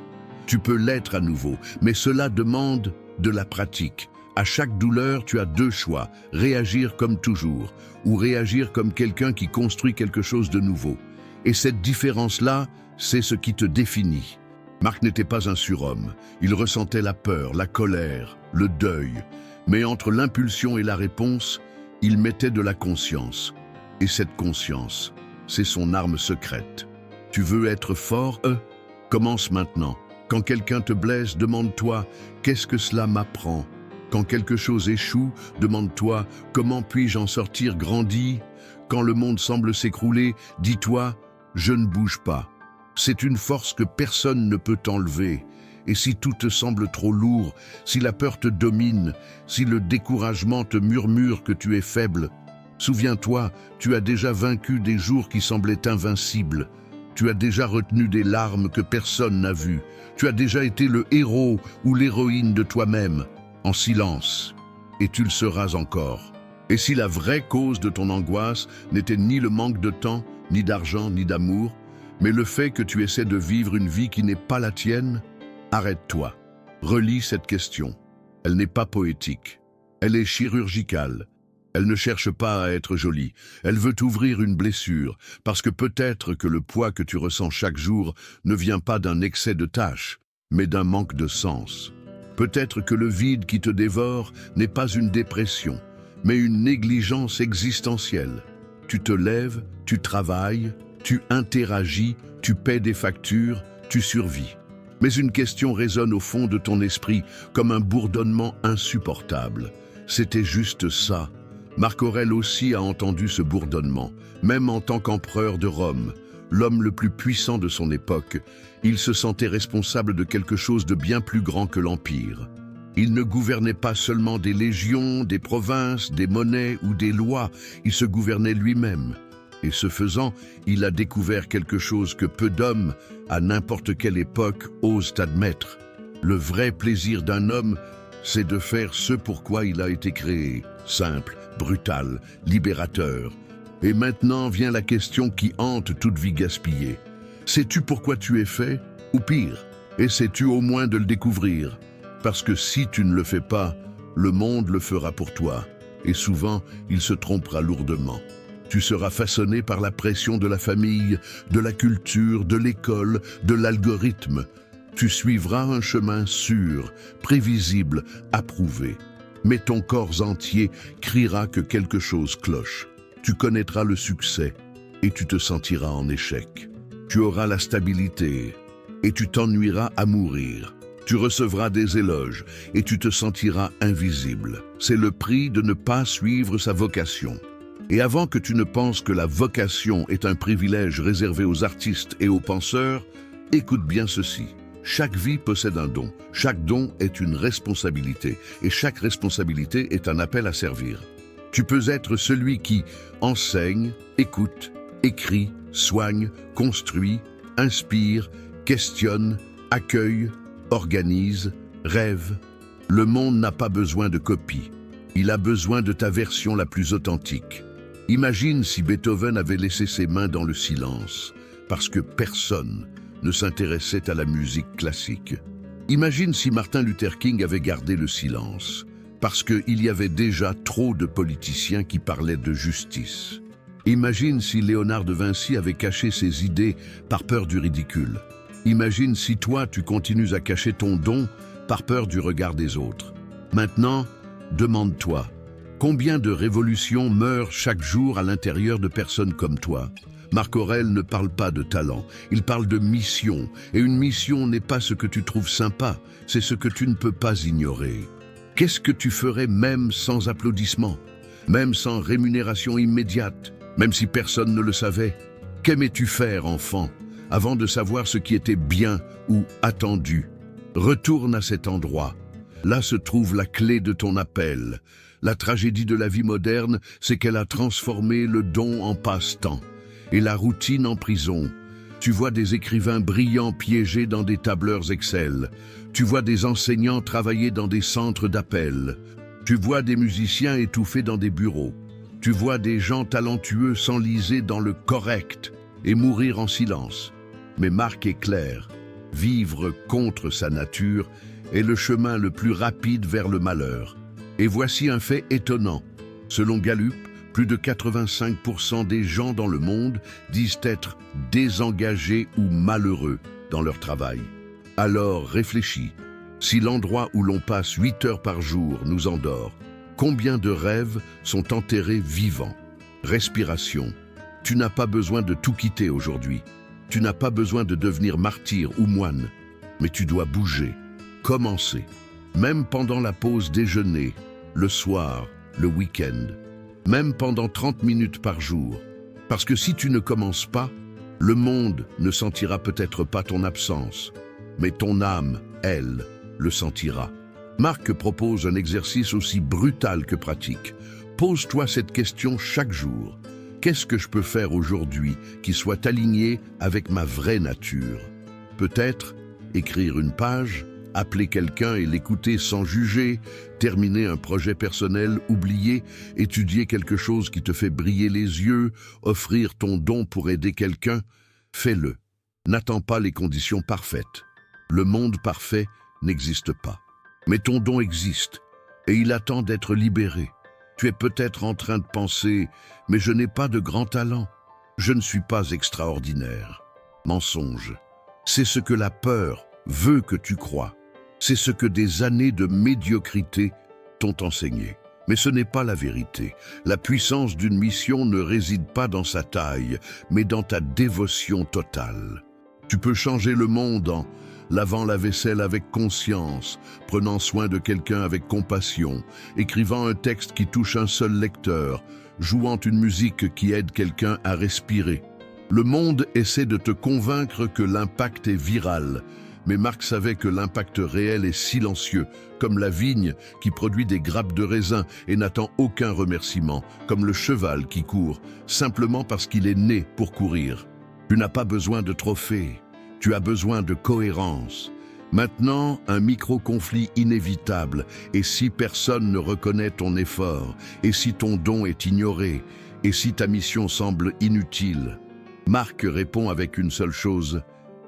Tu peux l'être à nouveau, mais cela demande de la pratique. À chaque douleur, tu as 2 choix, réagir comme toujours, ou réagir comme quelqu'un qui construit quelque chose de nouveau. Et cette différence-là, c'est ce qui te définit. Marc n'était pas un surhomme. Il ressentait la peur, la colère, le deuil. Mais entre l'impulsion et la réponse, il mettait de la conscience. Et cette conscience, c'est son arme secrète. Tu veux être fort, Commence maintenant. Quand quelqu'un te blesse, demande-toi « Qu'est-ce que cela m'apprend ?» Quand quelque chose échoue, demande-toi « Comment puis-je en sortir grandi ?» Quand le monde semble s'écrouler, dis-toi « Je ne bouge pas ». C'est une force que personne ne peut t'enlever. Et si tout te semble trop lourd, si la peur te domine, si le découragement te murmure que tu es faible, souviens-toi, tu as déjà vaincu des jours qui semblaient invincibles. Tu as déjà retenu des larmes que personne n'a vues. Tu as déjà été le héros ou l'héroïne de toi-même, en silence. Et tu le seras encore. Et si la vraie cause de ton angoisse n'était ni le manque de temps, ni d'argent, ni d'amour, mais le fait que tu essaies de vivre une vie qui n'est pas la tienne, arrête-toi. Relis cette question. Elle n'est pas poétique. Elle est chirurgicale. Elle ne cherche pas à être jolie. Elle veut t'ouvrir une blessure, parce que peut-être que le poids que tu ressens chaque jour ne vient pas d'un excès de tâches, mais d'un manque de sens. Peut-être que le vide qui te dévore n'est pas une dépression, mais une négligence existentielle. Tu te lèves, tu travailles, tu interagis, tu paies des factures, tu survis. Mais une question résonne au fond de ton esprit comme un bourdonnement insupportable. C'était juste ça. Marc Aurèle aussi a entendu ce bourdonnement, même en tant qu'empereur de Rome, l'homme le plus puissant de son époque. Il se sentait responsable de quelque chose de bien plus grand que l'Empire. Il ne gouvernait pas seulement des légions, des provinces, des monnaies ou des lois, il se gouvernait lui-même. Et ce faisant, il a découvert quelque chose que peu d'hommes, à n'importe quelle époque, osent admettre. Le vrai plaisir d'un homme, c'est de faire ce pour quoi il a été créé, simple, brutal, libérateur. Et maintenant vient la question qui hante toute vie gaspillée. Sais-tu pourquoi tu es fait? Ou pire, essaies-tu au moins de le découvrir? Parce que si tu ne le fais pas, le monde le fera pour toi. Et souvent, il se trompera lourdement. Tu seras façonné par la pression de la famille, de la culture, de l'école, de l'algorithme. Tu suivras un chemin sûr, prévisible, approuvé. Mais ton corps entier criera que quelque chose cloche. Tu connaîtras le succès et tu te sentiras en échec. Tu auras la stabilité et tu t'ennuieras à mourir. Tu recevras des éloges et tu te sentiras invisible. C'est le prix de ne pas suivre sa vocation. Et avant que tu ne penses que la vocation est un privilège réservé aux artistes et aux penseurs, écoute bien ceci. Chaque vie possède un don. Chaque don est une responsabilité. Et chaque responsabilité est un appel à servir. Tu peux être celui qui enseigne, écoute, écrit, soigne, construit, inspire, questionne, accueille, organise, rêve. Le monde n'a pas besoin de copies. Il a besoin de ta version la plus authentique. Imagine si Beethoven avait laissé ses mains dans le silence, parce que personne ne s'intéressait à la musique classique. Imagine si Martin Luther King avait gardé le silence, parce qu'il y avait déjà trop de politiciens qui parlaient de justice. Imagine si Léonard de Vinci avait caché ses idées par peur du ridicule. Imagine si toi, tu continues à cacher ton don par peur du regard des autres. Maintenant, demande-toi, combien de révolutions meurent chaque jour à l'intérieur de personnes comme toi? Marc Aurèle ne parle pas de talent, il parle de mission. Et une mission n'est pas ce que tu trouves sympa, c'est ce que tu ne peux pas ignorer. Qu'est-ce que tu ferais même sans applaudissements, même sans rémunération immédiate, même si personne ne le savait? Qu'aimais-tu faire, enfant, avant de savoir ce qui était bien ou attendu? Retourne à cet endroit. Là se trouve la clé de ton appel. La tragédie de la vie moderne, c'est qu'elle a transformé le don en passe-temps et la routine en prison. Tu vois des écrivains brillants piégés dans des tableurs Excel. Tu vois des enseignants travailler dans des centres d'appel. Tu vois des musiciens étouffés dans des bureaux. Tu vois des gens talentueux s'enliser dans le correct et mourir en silence. Mais Marc est clair, vivre contre sa nature est le chemin le plus rapide vers le malheur. Et voici un fait étonnant. Selon Gallup, Plus de 85% des gens dans le monde disent être désengagés ou malheureux dans leur travail. Alors réfléchis, si l'endroit où l'on passe 8 heures par jour nous endort, combien de rêves sont enterrés vivants? Respiration. Tu n'as pas besoin de tout quitter aujourd'hui. Tu n'as pas besoin de devenir martyr ou moine. Mais tu dois bouger, commencer. Même pendant la pause déjeuner, le soir, le week-end. Même pendant 30 minutes par jour. Parce que si tu ne commences pas, le monde ne sentira peut-être pas ton absence. Mais ton âme, elle, le sentira. Marc propose un exercice aussi brutal que pratique. Pose-toi cette question chaque jour. Qu'est-ce que je peux faire aujourd'hui qui soit aligné avec ma vraie nature? Peut-être écrire une page, appeler quelqu'un et l'écouter sans juger, terminer un projet personnel oublié, étudier quelque chose qui te fait briller les yeux, offrir ton don pour aider quelqu'un. Fais-le. N'attends pas les conditions parfaites. Le monde parfait n'existe pas. Mais ton don existe, et il attend d'être libéré. Tu es peut-être en train de penser « mais je n'ai pas de grand talent, je ne suis pas extraordinaire ». Mensonge. C'est ce que la peur veut que tu crois. C'est ce que des années de médiocrité t'ont enseigné. Mais ce n'est pas la vérité. La puissance d'une mission ne réside pas dans sa taille, mais dans ta dévotion totale. Tu peux changer le monde en lavant la vaisselle avec conscience, prenant soin de quelqu'un avec compassion, écrivant un texte qui touche un seul lecteur, jouant une musique qui aide quelqu'un à respirer. Le monde essaie de te convaincre que l'impact est viral, mais Marc savait que l'impact réel est silencieux, comme la vigne qui produit des grappes de raisin et n'attend aucun remerciement, comme le cheval qui court, simplement parce qu'il est né pour courir. Tu n'as pas besoin de trophées. Tu as besoin de cohérence. Maintenant, un micro-conflit inévitable. Et si personne ne reconnaît ton effort? Et si ton don est ignoré? Et si ta mission semble inutile? Marc répond avec une seule chose,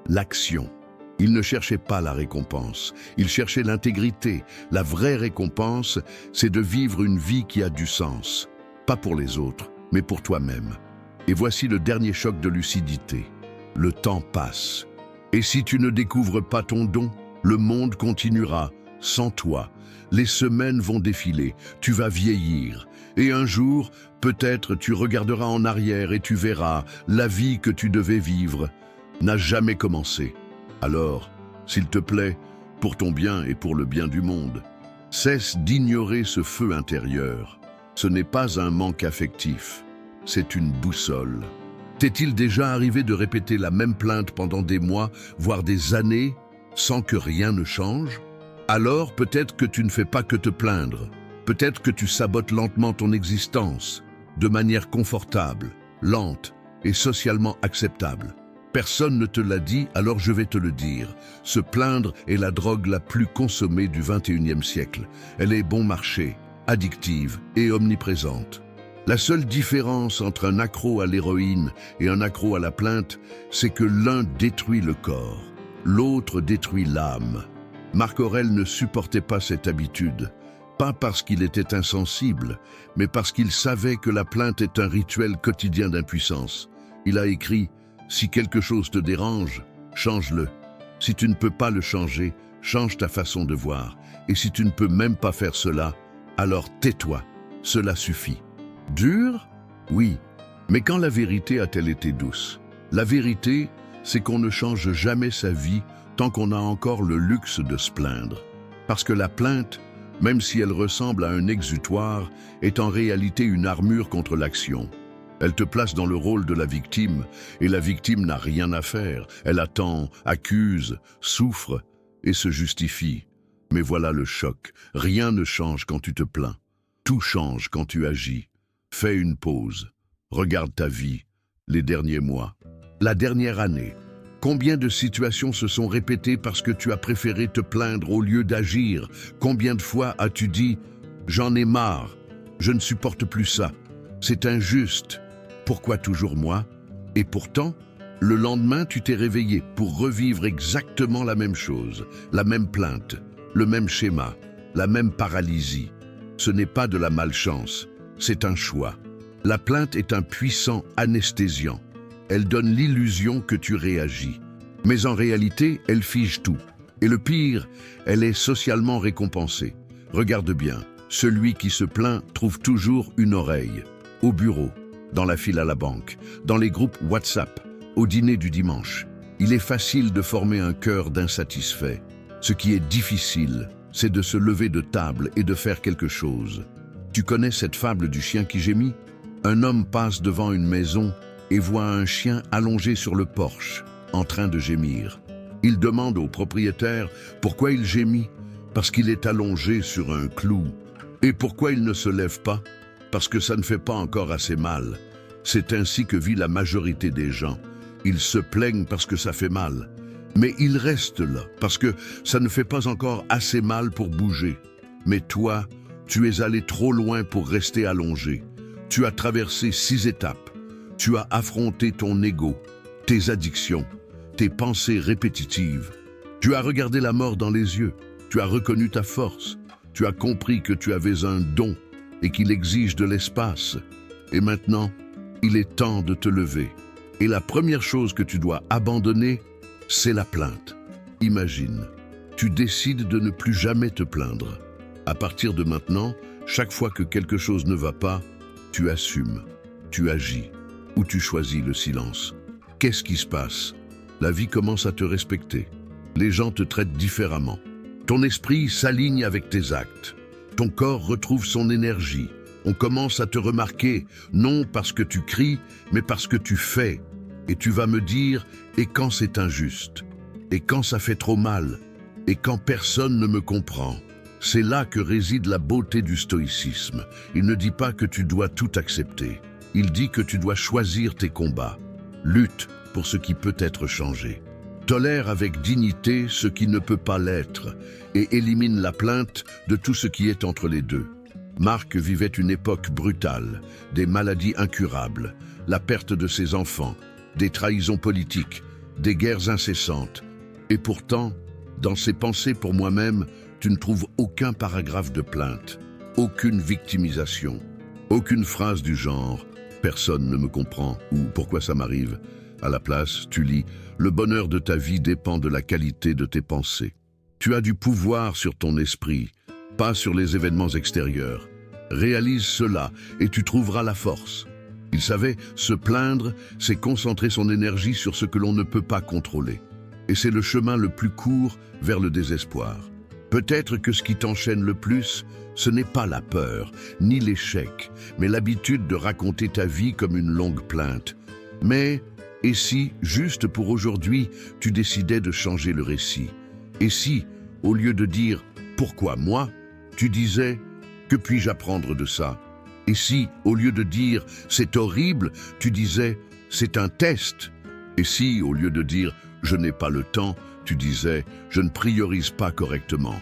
l'action. Il ne cherchait pas la récompense, il cherchait l'intégrité. La vraie récompense, c'est de vivre une vie qui a du sens. Pas pour les autres, mais pour toi-même. Et voici le dernier choc de lucidité. Le temps passe. Et si tu ne découvres pas ton don, le monde continuera sans toi. Les semaines vont défiler, tu vas vieillir. Et un jour, peut-être tu regarderas en arrière et tu verras, la vie que tu devais vivre n'a jamais commencé. Alors, s'il te plaît, pour ton bien et pour le bien du monde, cesse d'ignorer ce feu intérieur. Ce n'est pas un manque affectif, c'est une boussole. T'est-il déjà arrivé de répéter la même plainte pendant des mois, voire des années, sans que rien ne change? Alors peut-être que tu ne fais pas que te plaindre. Peut-être que tu sabotes lentement ton existence, de manière confortable, lente et socialement acceptable. Personne ne te l'a dit, alors je vais te le dire. Se plaindre est la drogue la plus consommée du XXIe siècle. Elle est bon marché, addictive et omniprésente. La seule différence entre un accro à l'héroïne et un accro à la plainte, c'est que l'un détruit le corps, l'autre détruit l'âme. Marc Aurèle ne supportait pas cette habitude, pas parce qu'il était insensible, mais parce qu'il savait que la plainte est un rituel quotidien d'impuissance. Il a écrit « Si quelque chose te dérange, change-le. Si tu ne peux pas le changer, change ta façon de voir. Et si tu ne peux même pas faire cela, alors tais-toi. Cela suffit. » Dur? Oui. Mais quand la vérité a-t-elle été douce? La vérité, c'est qu'on ne change jamais sa vie tant qu'on a encore le luxe de se plaindre. Parce que la plainte, même si elle ressemble à un exutoire, est en réalité une armure contre l'action. Elle te place dans le rôle de la victime, et la victime n'a rien à faire. Elle attend, accuse, souffre et se justifie. Mais voilà le choc. Rien ne change quand tu te plains. Tout change quand tu agis. Fais une pause. Regarde ta vie, les derniers mois, la dernière année. Combien de situations se sont répétées parce que tu as préféré te plaindre au lieu d'agir? Combien de fois as-tu dit « J'en ai marre, je ne supporte plus ça, c'est injuste, pourquoi toujours moi ?» Et pourtant, le lendemain, tu t'es réveillé pour revivre exactement la même chose, la même plainte, le même schéma, la même paralysie. Ce n'est pas de la malchance, c'est un choix. La plainte est un puissant anesthésiant. Elle donne l'illusion que tu réagis. Mais en réalité, elle fige tout. Et le pire, elle est socialement récompensée. Regarde bien, celui qui se plaint trouve toujours une oreille. Au bureau, dans la file à la banque, dans les groupes WhatsApp, au dîner du dimanche. Il est facile de former un cœur d'insatisfait. Ce qui est difficile, c'est de se lever de table et de faire quelque chose. Tu connais cette fable du chien qui gémit? Un homme passe devant une maison et voit un chien allongé sur le porche, en train de gémir. Il demande au propriétaire pourquoi il gémit. Parce qu'il est allongé sur un clou. Et pourquoi il ne se lève pas? Parce que ça ne fait pas encore assez mal. C'est ainsi que vit la majorité des gens. Ils se plaignent parce que ça fait mal. Mais ils restent là, parce que ça ne fait pas encore assez mal pour bouger. Mais toi, tu es allé trop loin pour rester allongé. Tu as traversé 6 étapes. Tu as affronté ton ego, tes addictions, tes pensées répétitives. Tu as regardé la mort dans les yeux. Tu as reconnu ta force. Tu as compris que tu avais un don et qu'il exige de l'espace. Et maintenant, il est temps de te lever. Et la première chose que tu dois abandonner, c'est la plainte. Imagine, tu décides de ne plus jamais te plaindre. À partir de maintenant, chaque fois que quelque chose ne va pas, tu assumes, tu agis ou tu choisis le silence. Qu'est-ce qui se passe? La vie commence à te respecter. Les gens te traitent différemment. Ton esprit s'aligne avec tes actes. Ton corps retrouve son énergie. On commence à te remarquer, non parce que tu cries, mais parce que tu fais. Et tu vas me dire, et quand c'est injuste? Et quand ça fait trop mal? Et quand personne ne me comprend? C'est là que réside la beauté du stoïcisme. Il ne dit pas que tu dois tout accepter. Il dit que tu dois choisir tes combats. Lutte pour ce qui peut être changé. Tolère avec dignité ce qui ne peut pas l'être et élimine la plainte de tout ce qui est entre les deux. Marc vivait une époque brutale, des maladies incurables, la perte de ses enfants, des trahisons politiques, des guerres incessantes. Et pourtant, dans ses pensées pour moi-même, tu ne trouves aucun paragraphe de plainte, aucune victimisation, aucune phrase du genre « personne ne me comprend » ou « pourquoi ça m'arrive ?» À la place, tu lis « Le bonheur de ta vie dépend de la qualité de tes pensées. » Tu as du pouvoir sur ton esprit, pas sur les événements extérieurs. Réalise cela et tu trouveras la force. Il savait, se plaindre, c'est concentrer son énergie sur ce que l'on ne peut pas contrôler. Et c'est le chemin le plus court vers le désespoir. Peut-être que ce qui t'enchaîne le plus, ce n'est pas la peur, ni l'échec, mais l'habitude de raconter ta vie comme une longue plainte. Mais, et si, juste pour aujourd'hui, tu décidais de changer le récit? Et si, au lieu de dire « Pourquoi moi ?», tu disais « Que puis-je apprendre de ça ?» Et si, au lieu de dire « C'est horrible », tu disais « C'est un test ». Et si, au lieu de dire « Je n'ai pas le temps », tu disais « Je ne priorise pas correctement ».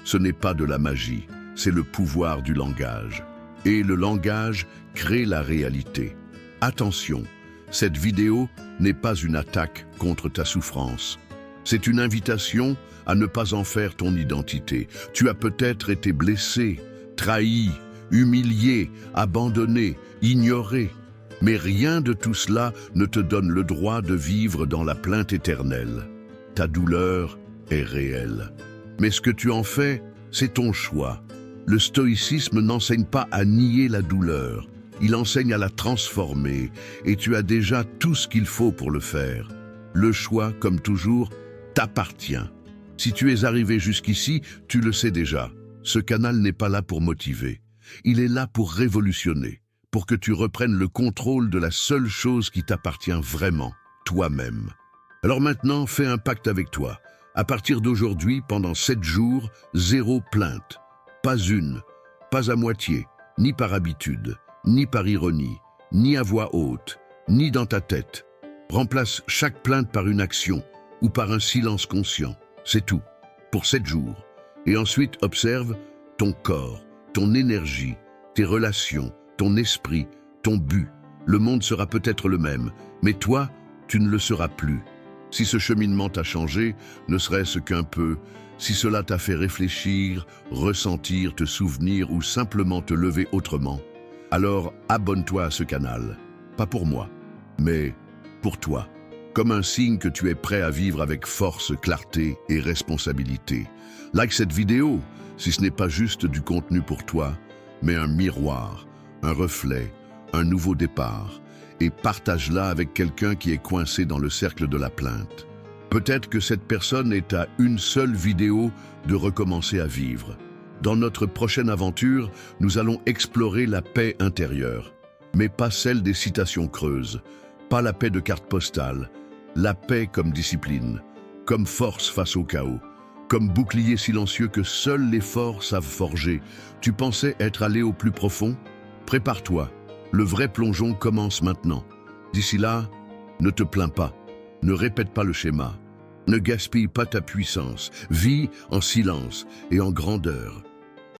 Ce n'est pas de la magie, c'est le pouvoir du langage. Et le langage crée la réalité. Attention, cette vidéo n'est pas une attaque contre ta souffrance. C'est une invitation à ne pas en faire ton identité. Tu as peut-être été blessé, trahi, humilié, abandonné, ignoré. Mais rien de tout cela ne te donne le droit de vivre dans la plainte éternelle. Ta douleur est réelle. Mais ce que tu en fais, c'est ton choix. Le stoïcisme n'enseigne pas à nier la douleur. Il enseigne à la transformer. Et tu as déjà tout ce qu'il faut pour le faire. Le choix, comme toujours, t'appartient. Si tu es arrivé jusqu'ici, tu le sais déjà. Ce canal n'est pas là pour motiver. Il est là pour révolutionner, pour que tu reprennes le contrôle de la seule chose qui t'appartient vraiment, toi-même. Alors maintenant, fais un pacte avec toi. À partir d'aujourd'hui, pendant 7 jours, 0 plainte. Pas une, pas à moitié, ni par habitude, ni par ironie, ni à voix haute, ni dans ta tête. Remplace chaque plainte par une action ou par un silence conscient. C'est tout, pour 7 jours. Et ensuite, observe ton corps, ton énergie, tes relations, ton esprit, ton but. Le monde sera peut-être le même, mais toi, tu ne le seras plus. Si ce cheminement t'a changé, ne serait-ce qu'un peu, si cela t'a fait réfléchir, ressentir, te souvenir ou simplement te lever autrement, Alors abonne-toi à ce canal, pas pour moi, mais pour toi, comme un signe que tu es prêt à vivre avec force, clarté et responsabilité. Like cette vidéo, si ce n'est pas juste du contenu pour toi, mais un miroir, un reflet, un nouveau départ, et partage-la avec quelqu'un qui est coincé dans le cercle de la plainte. Peut-être que cette personne est à une seule vidéo de recommencer à vivre. Dans notre prochaine aventure, nous allons explorer la paix intérieure, mais pas celle des citations creuses, pas la paix de carte postale, la paix comme discipline, comme force face au chaos, comme bouclier silencieux que seuls les forts savent forger. Tu pensais être allé au plus profond? Prépare-toi, le vrai plongeon commence maintenant. D'ici là, ne te plains pas, ne répète pas le schéma, ne gaspille pas ta puissance, vis en silence et en grandeur.